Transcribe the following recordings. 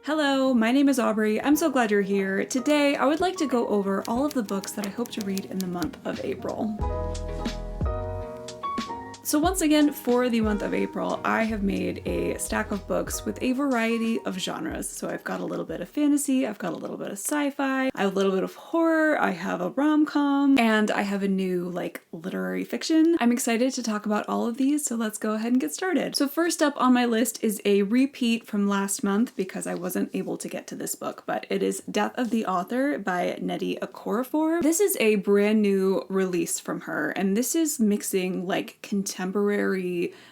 Hello, my name is Aubrey. I'm so glad you're here. Today, I would like to go over all of the books that I hope to read in the month of April. So once again, for the month of April, I have made a stack of books with a variety of genres. So I've got a little bit of fantasy, I've got a little bit of sci-fi, I have a little bit of horror, I have a rom-com, and I have a new, literary fiction. I'm excited to talk about all of these, so let's go ahead and get started. So first up on my list is a repeat from last month because I wasn't able to get to this book, but it is Death of the Author by Nnedi Okorafor. This is a brand new release from her, and this is mixing contemporary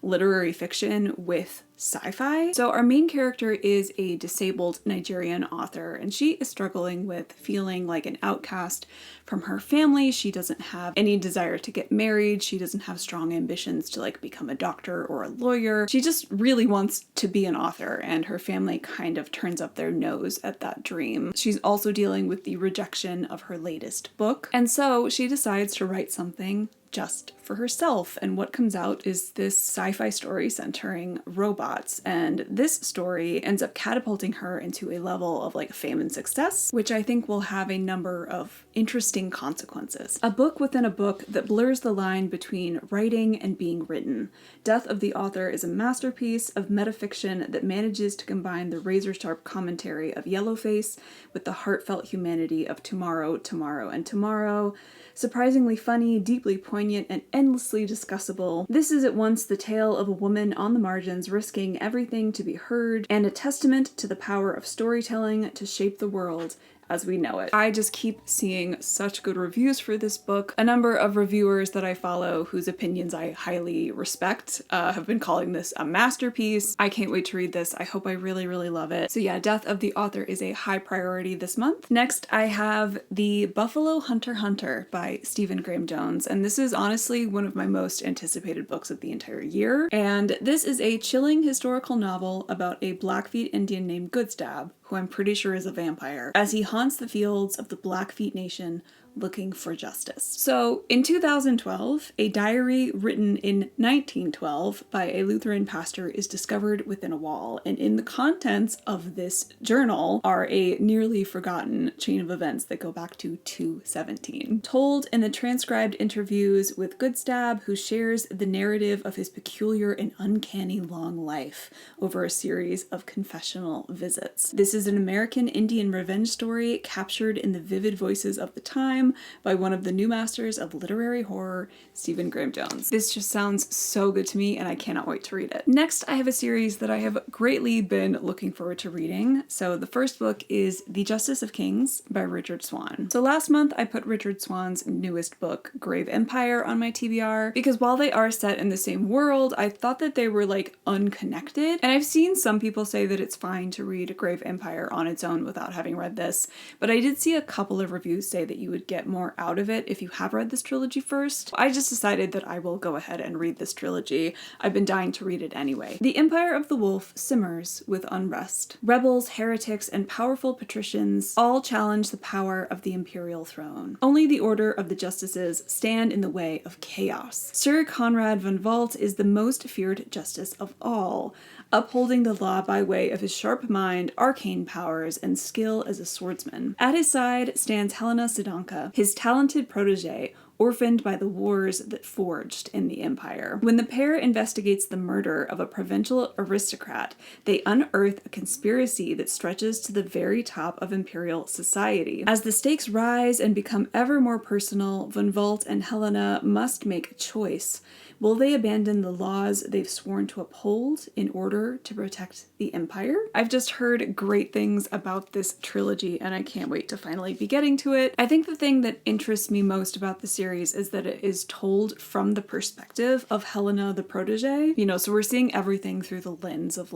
literary fiction with sci-fi. So our main character is a disabled Nigerian author, and she is struggling with feeling like an outcast from her family. She doesn't have any desire to get married. She doesn't have strong ambitions to become a doctor or a lawyer. She just really wants to be an author, and her family kind of turns up their nose at that dream. She's also dealing with the rejection of her latest book, and so she decides to write something just for herself, and what comes out is this sci-fi story centering robots, and this story ends up catapulting her into a level of fame and success, which I think will have a number of interesting consequences. A book within a book that blurs the line between writing and being written. Death of the Author is a masterpiece of metafiction that manages to combine the razor-sharp commentary of Yellowface with the heartfelt humanity of Tomorrow, Tomorrow, and Tomorrow. Surprisingly funny, deeply poignant, and endlessly discussable, this is at once the tale of a woman on the margins risking everything to be heard, and a testament to the power of storytelling to shape the world as we know it. I just keep seeing such good reviews for this book. A number of reviewers that I follow, whose opinions I highly respect, have been calling this a masterpiece. I can't wait to read this. I hope I really, really love it. So yeah, Death of the Author is a high priority this month. Next, I have The Buffalo Hunter Hunter by Stephen Graham Jones, and this is honestly one of my most anticipated books of the entire year. And this is a chilling historical novel about a Blackfeet Indian named Goodstab, who I'm pretty sure is a vampire, as he haunts the fields of the Blackfeet Nation looking for justice. So in 2012, a diary written in 1912 by a Lutheran pastor is discovered within a wall, and in the contents of this journal are a nearly forgotten chain of events that go back to 217. Told in the transcribed interviews with Goodstab, who shares the narrative of his peculiar and uncanny long life over a series of confessional visits. This is an American Indian revenge story captured in the vivid voices of the time by one of the new masters of literary horror, Stephen Graham Jones. This just sounds so good to me, and I cannot wait to read it. Next, I have a series that I have greatly been looking forward to reading. So the first book is The Justice of Kings by Richard Swan. So last month, I put Richard Swan's newest book, Grave Empire, on my TBR, because while they are set in the same world, I thought that they were unconnected. And I've seen some people say that it's fine to read Grave Empire on its own without having read this, but I did see a couple of reviews say that you would get more out of it if you have read this trilogy first. I just decided that I will go ahead and read this trilogy. I've been dying to read it anyway. The Empire of the Wolf simmers with unrest. Rebels, heretics, and powerful patricians all challenge the power of the imperial throne. Only the Order of the Justices stand in the way of chaos. Sir Conrad von Volt is the most feared justice of all, upholding the law by way of his sharp mind, arcane powers, and skill as a swordsman. At his side stands Helena Sidanka, his talented protege, orphaned by the wars that forged in the Empire. When the pair investigates the murder of a provincial aristocrat, they unearth a conspiracy that stretches to the very top of imperial society. As the stakes rise and become ever more personal, Von Volt and Helena must make a choice. Will they abandon the laws they've sworn to uphold in order to protect the Empire? I've just heard great things about this trilogy, and I can't wait to finally be getting to it. I think the thing that interests me most about the series is that it is told from the perspective of Helena the protege. So we're seeing everything through the lens of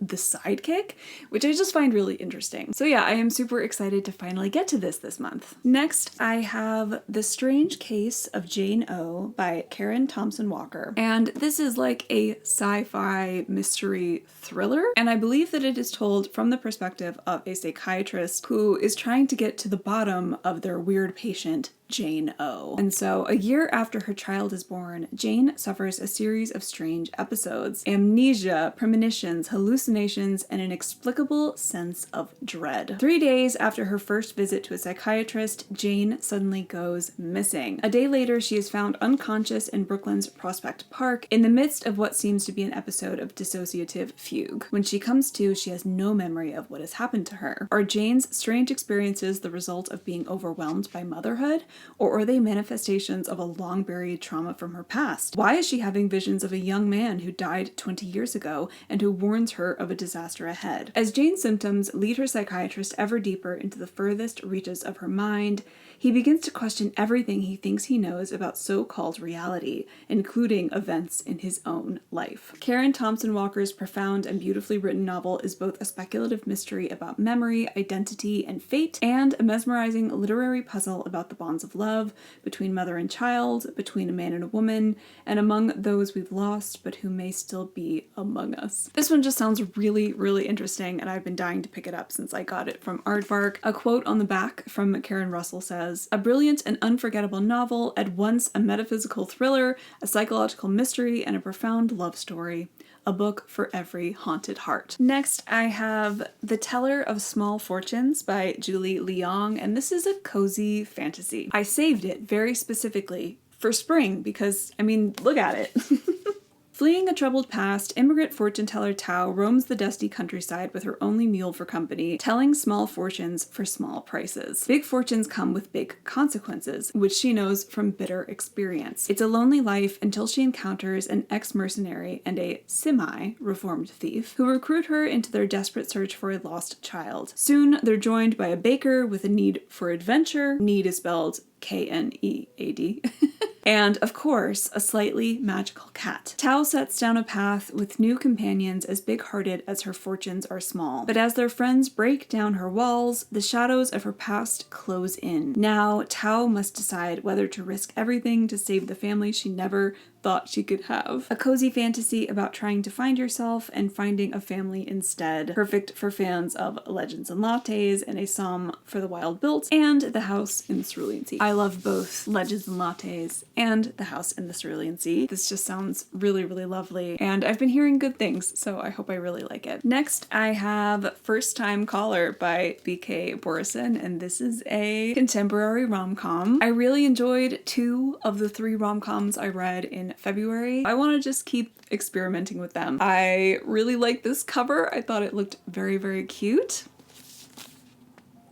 the sidekick, which I just find really interesting. So yeah, I am super excited to finally get to this month. Next, I have The Strange Case of Jane O by Karen Thompson Walker. And this is a sci-fi mystery thriller. And I believe that it is told from the perspective of a psychiatrist who is trying to get to the bottom of their weird patient, Jane O. And so a year after her child is born, Jane suffers a series of strange episodes: amnesia, premonitions, hallucinations, and an inexplicable sense of dread. 3 days after her first visit to a psychiatrist, Jane suddenly goes missing. A day later, she is found unconscious in Brooklyn's Prospect Park in the midst of what seems to be an episode of dissociative fugue. When she comes to, she has no memory of what has happened to her. Are Jane's strange experiences the result of being overwhelmed by motherhood, or are they manifestations of a long-buried trauma from her past? Why is she having visions of a young man who died 20 years ago and who warns her of a disaster ahead? As Jane's symptoms lead her psychiatrist ever deeper into the furthest reaches of her mind, he begins to question everything he thinks he knows about so-called reality, including events in his own life. Karen Thompson Walker's profound and beautifully written novel is both a speculative mystery about memory, identity, and fate, and a mesmerizing literary puzzle about the bonds of love between mother and child, between a man and a woman, and among those we've lost but who may still be among us. This one just sounds really, really interesting, and I've been dying to pick it up since I got it from Aardvark. A quote on the back from Karen Russell says, "A brilliant and unforgettable novel, at once a metaphysical thriller, a psychological mystery, and a profound love story. A book for every haunted heart." Next, I have The Teller of Small Fortunes by Julie Leong, and this is a cozy fantasy. I saved it very specifically for spring because, I mean, look at it. Fleeing a troubled past, immigrant fortune teller Tao roams the dusty countryside with her only mule for company, telling small fortunes for small prices. Big fortunes come with big consequences, which she knows from bitter experience. It's a lonely life until she encounters an ex-mercenary and a semi-reformed thief who recruit her into their desperate search for a lost child. Soon, they're joined by a baker with a need for adventure. Need is spelled K-N-E-A-D. And, of course, a slightly magical cat. Tao sets down a path with new companions as big-hearted as her fortunes are small. But as their friends break down her walls, the shadows of her past close in. Now, Tao must decide whether to risk everything to save the family she never thought she could have. A cozy fantasy about trying to find yourself and finding a family instead. Perfect for fans of Legends and Lattes and A Psalm for the Wild Built and The House in the Cerulean Sea. I love both Legends and Lattes and The House in the Cerulean Sea. This just sounds really, really lovely, and I've been hearing good things, so I hope I really like it. Next, I have First Time Caller by B.K. Borison, and this is a contemporary rom-com. I really enjoyed 2 of the 3 rom-coms I read in February. I want to just keep experimenting with them. I really like this cover. I thought it looked very, very cute.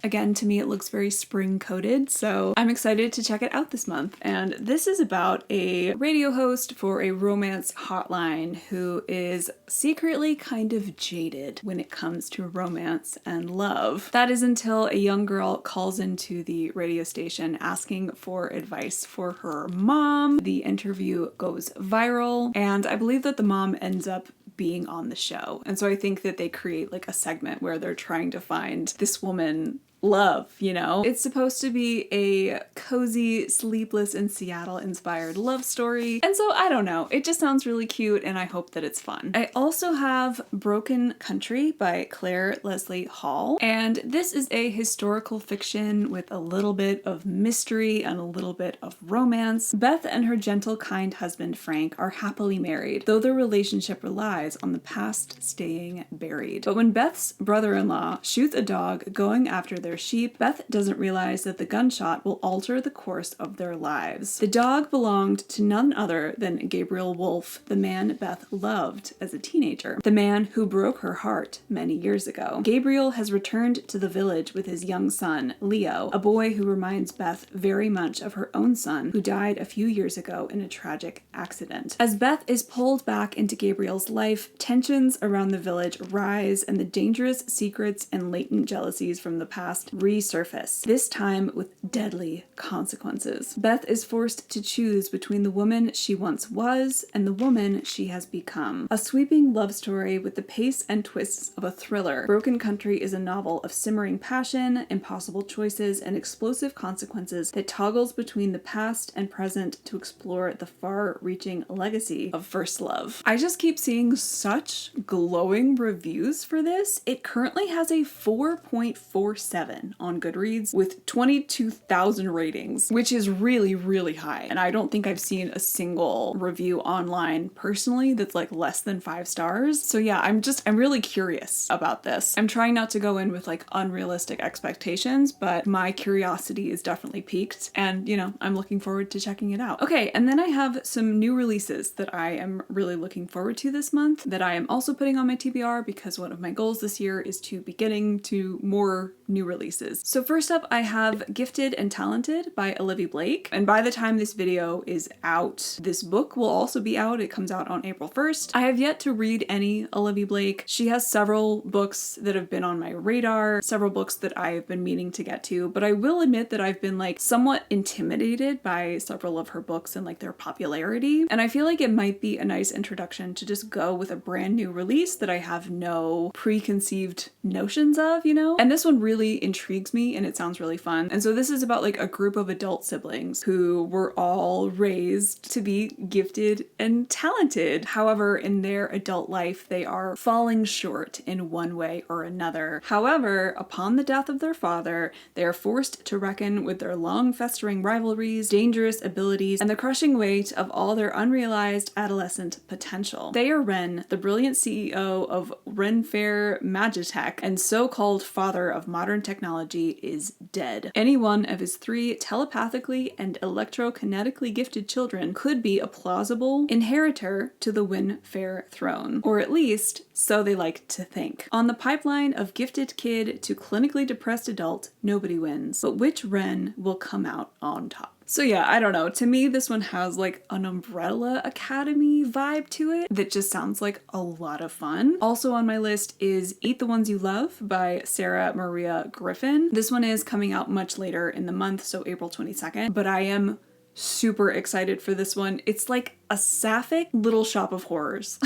Again, to me, it looks very spring-coated, so I'm excited to check it out this month. And this is about a radio host for a romance hotline who is secretly kind of jaded when it comes to romance and love. That is until a young girl calls into the radio station asking for advice for her mom. The interview goes viral, and I believe that the mom ends up being on the show. And so I think that they create like a segment where they're trying to find this woman love, you know? It's supposed to be a cozy, Sleepless in Seattle inspired love story. And so I don't know, it just sounds really cute and I hope that it's fun. I also have Broken Country by Claire Leslie Hall. And this is a historical fiction with a little bit of mystery and a little bit of romance. Beth and her gentle, kind husband Frank are happily married, though their relationship relies on the past staying buried. But when Beth's brother-in-law shoots a dog going after their sheep, Beth doesn't realize that the gunshot will alter the course of their lives. The dog belonged to none other than Gabriel Wolfe, the man Beth loved as a teenager, the man who broke her heart many years ago. Gabriel has returned to the village with his young son, Leo, a boy who reminds Beth very much of her own son, who died a few years ago in a tragic accident. As Beth is pulled back into Gabriel's life, tensions around the village rise and the dangerous secrets and latent jealousies from the past resurface, this time with deadly consequences. Beth is forced to choose between the woman she once was and the woman she has become. A sweeping love story with the pace and twists of a thriller, Broken Country is a novel of simmering passion, impossible choices, and explosive consequences that toggles between the past and present to explore the far-reaching legacy of first love. I just keep seeing such glowing reviews for this. It currently has a 4.47 7 on Goodreads with 22,000 ratings, which is really, really high. And I don't think I've seen a single review online personally that's like less than 5 stars. So yeah, I'm really curious about this. I'm trying not to go in with like unrealistic expectations, but my curiosity is definitely piqued, and you know, I'm looking forward to checking it out. Okay, and then I have some new releases that I am really looking forward to this month that I am also putting on my TBR, because one of my goals this year is to be getting to more new releases. So first up, I have Gifted and Talented by Olivia Blake, and by the time this video is out, this book will also be out. It comes out on April 1st. I have yet to read any Olivia Blake. She has several books that have been on my radar, several books that I've been meaning to get to, but I will admit that I've been like somewhat intimidated by several of her books and like their popularity, and I feel like it might be a nice introduction to just go with a brand new release that I have no preconceived notions of, you know? And this one really intrigues me and it sounds really fun. And so this is about like a group of adult siblings who were all raised to be gifted and talented. However, in their adult life, they are falling short in one way or another. However, upon the death of their father, they are forced to reckon with their long festering rivalries, dangerous abilities, and the crushing weight of all their unrealized adolescent potential. Thayer Wren, the brilliant CEO of Ren Fair Magitech and so-called father of modern technology, is dead. Any one of his 3 telepathically and electrokinetically gifted children could be a plausible inheritor to the Wen Fair throne, or at least so they like to think. On the pipeline of gifted kid to clinically depressed adult, nobody wins, but which Wren will come out on top? So yeah, I don't know. To me, this one has like an Umbrella Academy vibe to it that just sounds like a lot of fun. Also on my list is Eat the Ones You Love by Sarah Maria Griffin. This one is coming out much later in the month, so April 22nd, but I am super excited for this one. It's like a sapphic little shop of horrors.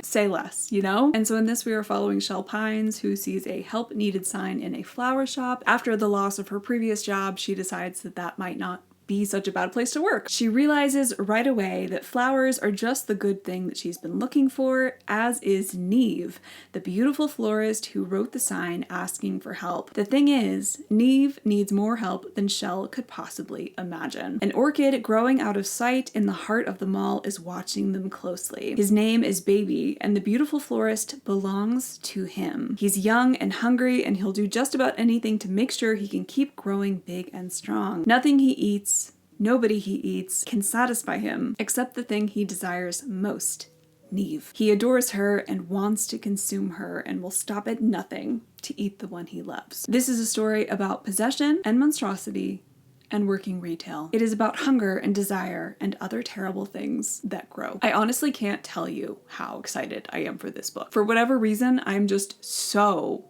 Say less, you know? And so in this we are following Shell Pines, who sees a help needed sign in a flower shop. After the loss of her previous job, she decides that that might not be such a bad place to work. She realizes right away that flowers are just the good thing that she's been looking for, as is Neve, the beautiful florist who wrote the sign asking for help. The thing is, Neve needs more help than Shell could possibly imagine. An orchid growing out of sight in the heart of the mall is watching them closely. His name is Baby, and the beautiful florist belongs to him. He's young and hungry, and he'll do just about anything to make sure he can keep growing big and strong. Nothing he eats, nobody he eats can satisfy him except the thing he desires most, Neve. He adores her and wants to consume her and will stop at nothing to eat the one he loves. This is a story about possession and monstrosity and working retail. It is about hunger and desire and other terrible things that grow. I honestly can't tell you how excited I am for this book. For whatever reason, I'm just so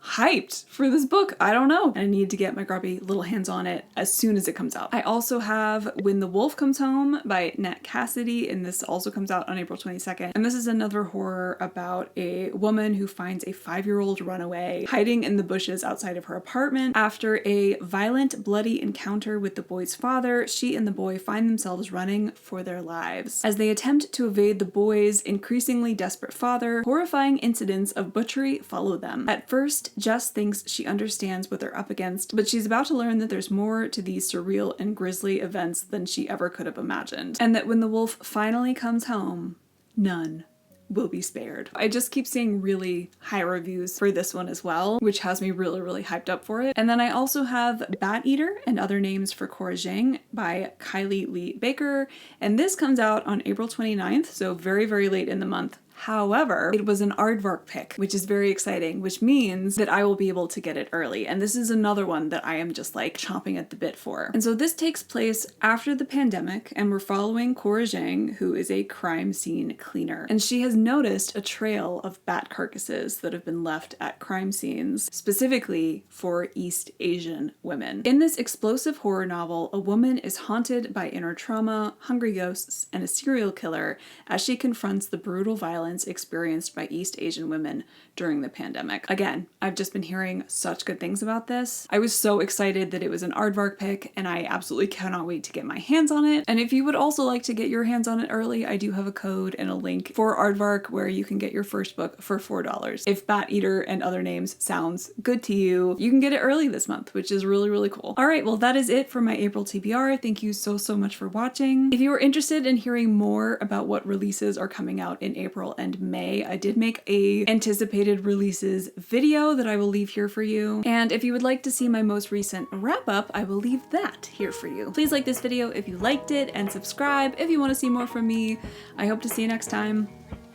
hyped for this book. I don't know. I need to get my grubby little hands on it as soon as it comes out. I also have When the Wolf Comes Home by Nat Cassidy, and this also comes out on April 22nd. And this is another horror about a woman who finds a 5-year-old runaway hiding in the bushes outside of her apartment. After a violent, bloody encounter with the boy's father, she and the boy find themselves running for their lives. As they attempt to evade the boy's increasingly desperate father, horrifying incidents of butchery follow them. At first, Jess thinks she understands what they're up against, but she's about to learn that there's more to these surreal and grisly events than she ever could have imagined. And that when the wolf finally comes home, none will be spared. I just keep seeing really high reviews for this one as well, which has me really, really hyped up for it. And then I also have Bat Eater and Other Names for Cora Zhang by Kylie Lee Baker, and this comes out on April 29th, so very, very late in the month. However, it was an aardvark pick, which is very exciting, which means that I will be able to get it early. And this is another one that I am just like chomping at the bit for. And so this takes place after the pandemic, and we're following Cora Zhang, who is a crime scene cleaner. And she has noticed a trail of bat carcasses that have been left at crime scenes, specifically for East Asian women. In this explosive horror novel, a woman is haunted by inner trauma, hungry ghosts, and a serial killer as she confronts the brutal violence violence experienced by East Asian women during the pandemic. Again, I've just been hearing such good things about this. I was so excited that it was an aardvark pick, and I absolutely cannot wait to get my hands on it. And if you would also like to get your hands on it early, I do have a code and a link for aardvark where you can get your first book for $4. If Bat Eater and Other Names sounds good to you, you can get it early this month, which is really, really cool. All right, well, that is it for my April TBR. Thank you so much for watching. If you are interested in hearing more about what releases are coming out in April and May, I did make a anticipated releases video that I will leave here for you. And if you would like to see my most recent wrap up, I will leave that here for you. Please like this video if you liked it and subscribe if you want to see more from me. I hope to see you next time.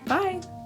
Bye!